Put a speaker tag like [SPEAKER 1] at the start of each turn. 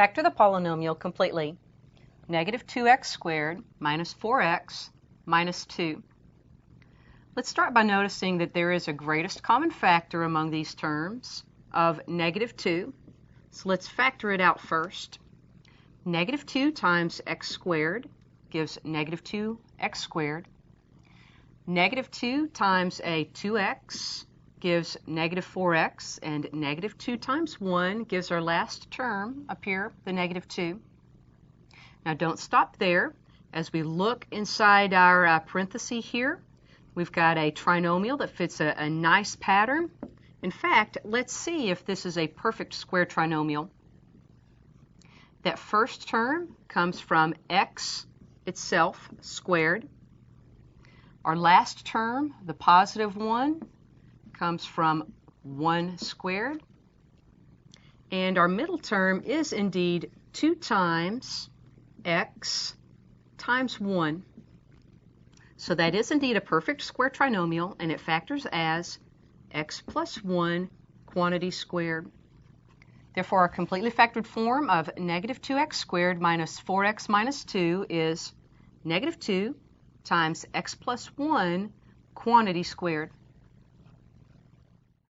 [SPEAKER 1] factor the polynomial completely. Negative 2x squared minus 4x minus 2. Let's start by noticing that there is a greatest common factor among these terms of negative 2. So let's factor it out first. Negative 2 times x squared gives negative 2x squared. Negative 2 times a 2x gives negative 4x, and negative 2 times 1 gives our last term up here, the negative 2. Now don't stop there. As we look inside our parenthesis here, we've got a trinomial that fits a nice pattern. In fact, let's see if this is a perfect square trinomial. That first term comes from x itself squared. Our last term, the positive one, comes from 1 squared. And our middle term is indeed 2 times x times 1. So that is indeed a perfect square trinomial, and it factors as x plus 1 quantity squared. Therefore, our completely factored form of negative 2x squared minus 4x minus 2 is negative 2 times x plus 1 quantity squared.